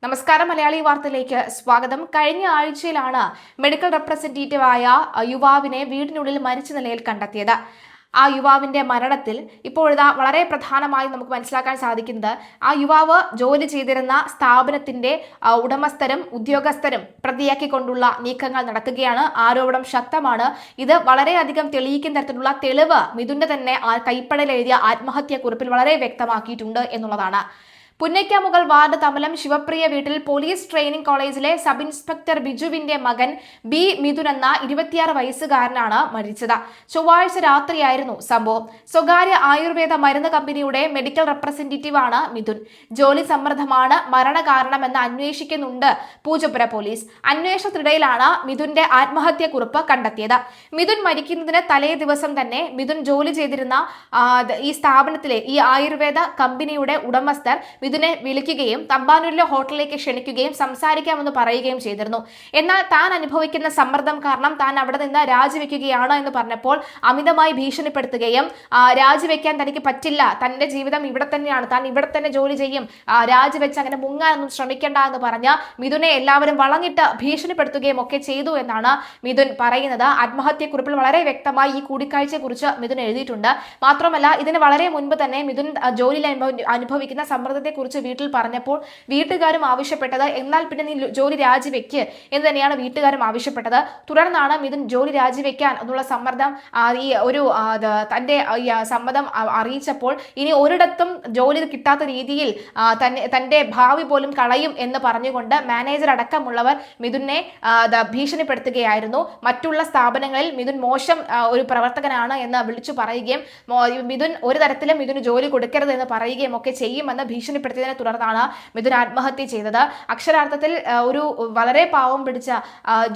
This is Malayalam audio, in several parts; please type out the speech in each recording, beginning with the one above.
നമസ്കാരം, മലയാളി വാർത്തയിലേക്ക് സ്വാഗതം. കഴിഞ്ഞ ആഴ്ചയിലാണ് മെഡിക്കൽ റെപ്രസെന്റേറ്റീവായ യുവാവിനെ വീടിനുള്ളിൽ മരിച്ച നിലയിൽ കണ്ടെത്തിയത്. ആ യുവാവിന്റെ മരണത്തിൽ ഇപ്പോഴിതാ വളരെ പ്രധാനമായി നമുക്ക് മനസ്സിലാക്കാൻ സാധിക്കുന്നത് ആ യുവാവ് ജോലി ചെയ്തിരുന്ന സ്ഥാപനത്തിന്റെ ഉടമസ്ഥരും ഉദ്യോഗസ്ഥരും പ്രതിയാക്കിക്കൊണ്ടുള്ള നീക്കങ്ങൾ നടക്കുകയാണ്. ആരോപണം ശക്തമാണ്. ഇത് വളരെയധികം തെളിയിക്കുന്ന തരത്തിലുള്ള തെളിവ് മിഥുന്റെ തന്നെ കൈപ്പടയിൽ എഴുതിയ ആത്മഹത്യാക്കുറിപ്പിൽ വളരെ വ്യക്തമാക്കിയിട്ടുണ്ട് എന്നുള്ളതാണ്. പുന്നയ്ക്കാമുകൾ വാർഡ് തമലം ശിവപ്രിയ വീട്ടിൽ പോലീസ് ട്രെയിനിംഗ് കോളേജിലെ സബ് ഇൻസ്പെക്ടർ ബിജുവിന്റെ മകൻ ബി മിഥുൻ എന്ന 26 വയസ്സുകാരനാണ് മരിച്ചത്. ചൊവ്വാഴ്ച രാത്രിയായിരുന്നു സംഭവം. സ്വകാര്യ ആയുർവേദ മരുന്ന് കമ്പനിയുടെ മെഡിക്കൽ റെപ്രസെന്റേറ്റീവാണ് മിഥുൻ. ജോലി സമ്മർദ്ദമാണ് മരണകാരണമെന്ന് അന്വേഷിക്കുന്നുണ്ട് പൂജപ്പുര പോലീസ്. അന്വേഷണത്തിനിടയിലാണ് മിഥുന്റെ ആത്മഹത്യാക്കുറിപ്പ് കണ്ടെത്തിയത്. മിഥുൻ മരിക്കുന്നതിന് തലേ ദിവസം തന്നെ മിഥുൻ ജോലി ചെയ്തിരുന്ന ഈ സ്ഥാപനത്തിലെ ഈ ആയുർവേദ കമ്പനിയുടെ ഉടമസ്ഥർ മിഥുനെ വിളിക്കുകയും തമ്പാനൂരിലെ ഹോട്ടലിലേക്ക് ക്ഷണിക്കുകയും സംസാരിക്കാമെന്ന് പറയുകയും ചെയ്തിരുന്നു. എന്നാൽ താൻ അനുഭവിക്കുന്ന സമ്മർദ്ദം കാരണം താൻ അവിടെ നിന്ന് രാജിവെക്കുകയാണ് എന്ന് പറഞ്ഞപ്പോൾ അമിതമായി ഭീഷണിപ്പെടുത്തുകയും രാജിവെക്കാൻ തനിക്ക് പറ്റില്ല, തന്റെ ജീവിതം ഇവിടെ തന്നെയാണ്, താൻ ഇവിടെ തന്നെ ജോലി ചെയ്യും, രാജിവെച്ച് അങ്ങനെ മുങ്ങാനൊന്നും ശ്രമിക്കേണ്ട എന്ന് പറഞ്ഞ് മിഥുനെ എല്ലാവരും വളഞ്ഞിട്ട് ഭീഷണിപ്പെടുത്തുകയും ഒക്കെ ചെയ്തു എന്നാണ് മിഥുൻ പറയുന്നത്. ആത്മഹത്യക്കുറിപ്പിൽ വളരെ വ്യക്തമായി ഈ കൂടിക്കാഴ്ചയെക്കുറിച്ച് മിഥുൻ എഴുതിയിട്ടുണ്ട്. മാത്രമല്ല, ഇതിന് വളരെ മുൻപ് തന്നെ മിഥുൻ ജോലിയിൽ അനുഭവിക്കുന്ന സമ്മർദ്ദത്തെ കുറിച്ച് വീട്ടിൽ പറഞ്ഞപ്പോൾ വീട്ടുകാരും ആവശ്യപ്പെട്ടത് എന്നാൽ പിന്നെ നീ ജോലി രാജിവെക്ക് എന്ന് തന്നെയാണ് വീട്ടുകാരും ആവശ്യപ്പെട്ടത്. തുടർന്നാണ് മിഥുൻ ജോലി രാജിവെക്കാൻ എന്നുള്ള സമ്മർദ്ദം ഈ ഒരു തന്റെ സമ്മതം അറിയിച്ചപ്പോൾ ഇനി ഒരിടത്തും ജോലി കിട്ടാത്ത രീതിയിൽ തന്റെ ഭാവി പോലും കളയും എന്ന് പറഞ്ഞുകൊണ്ട് മാനേജർ അടക്കമുള്ളവർ മിഥുനെ ഭീഷണിപ്പെടുത്തുകയായിരുന്നു. മറ്റുള്ള സ്ഥാപനങ്ങളിൽ മിഥുൻ മോശം ഒരു പ്രവർത്തകനാണ് എന്ന് വിളിച്ചു പറയുകയും മിഥുൻ ഒരു തരത്തിലും മിഥുന് ജോലി കൊടുക്കരുത് എന്ന് പറയുകയും ഒക്കെ ചെയ്യുമെന്ന് ഭീഷണിപ്പെടുത്തിയതിനെ തുടർന്നാണ് മിഥുൻ ആത്മഹത്യ ചെയ്തത്. അക്ഷരാർത്ഥത്തിൽ ഒരു വളരെ പാവം പിടിച്ച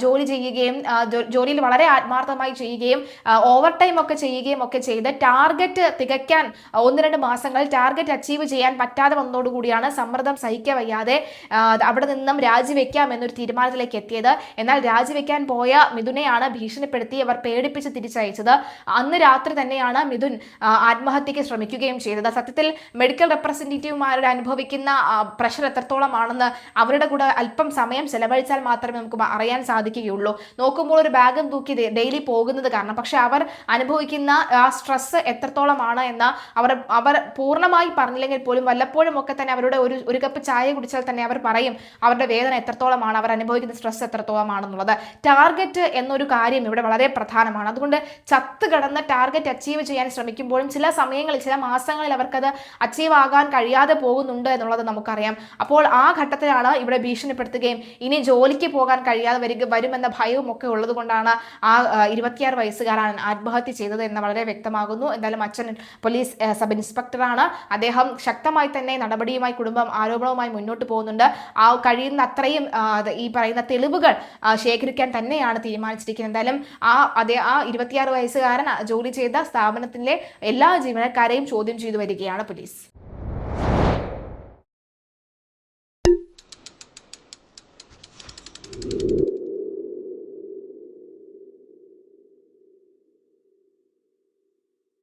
ജോലി ചെയ്യുകയും ജോലിയിൽ വളരെ ആത്മാർത്ഥമായി ചെയ്യുകയും ഓവർ ടൈം ഒക്കെ ചെയ്യുകയും ഒക്കെ ചെയ്ത് ടാർഗറ്റ് തികയ്ക്കാൻ 1-2 മാസങ്ങൾ ടാർഗറ്റ് അച്ചീവ് ചെയ്യാൻ പറ്റാതെ വന്നതോടുകൂടിയാണ് സമ്മർദ്ദം സഹിക്കാൻ വയ്യാതെ അവിടെ നിന്നും രാജിവെക്കാം എന്നൊരു തീരുമാനത്തിലേക്ക് എത്തിയത്. എന്നാൽ രാജിവെക്കാൻ പോയ മിഥുനെയാണ് ഭീഷണിപ്പെടുത്തി അവർ പേടിപ്പിച്ച് തിരിച്ചയച്ചത്. അന്ന് രാത്രി തന്നെയാണ് മിഥുൻ ആത്മഹത്യക്ക് ശ്രമിക്കുകയും ചെയ്തത്. സത്യത്തിൽ മെഡിക്കൽ റെപ്രസെന്റേറ്റീവുമാരുടെ അനുഭവിക്കുന്ന പ്രഷർ എത്രത്തോളമാണെന്ന് അവരുടെ കൂടെ അല്പം സമയം ചെലവഴിച്ചാൽ മാത്രമേ നമുക്ക് അറിയാൻ സാധിക്കുകയുള്ളൂ. നോക്കുമ്പോൾ ഒരു ബാഗും തൂക്കി ഡെയിലി പോകുന്നത് കാരണം, പക്ഷെ അവർ അനുഭവിക്കുന്ന ആ സ്ട്രെസ് എത്രത്തോളമാണ് എന്ന് അവർ പൂർണ്ണമായി പറഞ്ഞില്ലെങ്കിൽ പോലും വല്ലപ്പോഴും ഒക്കെ തന്നെ അവരുടെ ഒരു കപ്പ് ചായ കുടിച്ചാൽ തന്നെ അവർ പറയും അവരുടെ വേദന എത്രത്തോളമാണ്, അവർ അനുഭവിക്കുന്ന സ്ട്രെസ് എത്രത്തോളമാണെന്നുള്ളത്. ടാർഗറ്റ് എന്നൊരു കാര്യം ഇവിടെ വളരെ പ്രധാനമാണ്. അതുകൊണ്ട് ചത്ത് കിടന്ന് ടാർഗറ്റ് അച്ചീവ് ചെയ്യാൻ ശ്രമിക്കുമ്പോഴും ചില സമയങ്ങളിൽ ചില മാസങ്ങളിൽ അവർക്കത് അച്ചീവ് ആകാൻ കഴിയാതെ പോകുന്നുണ്ട് എന്നുള്ളത് നമുക്കറിയാം. അപ്പോൾ ആ ഘട്ടത്തിലാണ് ഇവിടെ ഭീഷണിപ്പെടുത്തുകയും ഇനി ജോലിക്ക് പോകാൻ കഴിയാതെ വരുമെന്ന ഭയവും ഒക്കെ ഉള്ളത് കൊണ്ടാണ് ആ 26 വയസ്സുകാരൻ ആത്മഹത്യ ചെയ്തത് എന്ന് വളരെ വ്യക്തമാകുന്നു. എന്തായാലും അച്ഛൻ പോലീസ് സബ് ഇൻസ്പെക്ടറാണ്. അദ്ദേഹം ശക്തമായി തന്നെ നടപടിയുമായി കുടുംബം ആരോപണവുമായി മുന്നോട്ട് പോകുന്നുണ്ട്. ആ കഴിയുന്ന അത്രയും ഈ പറയുന്ന തെളിവുകൾ ശേഖരിക്കാൻ തന്നെയാണ് തീരുമാനിച്ചിരിക്കുന്നത്. എന്തായാലും ആ 26 വയസ്സുകാരൻ ജോലി ചെയ്ത സ്ഥാപനത്തിലെ എല്ലാ ജീവനക്കാരെയും ചോദ്യം ചെയ്തു വരികയാണ് പോലീസ്.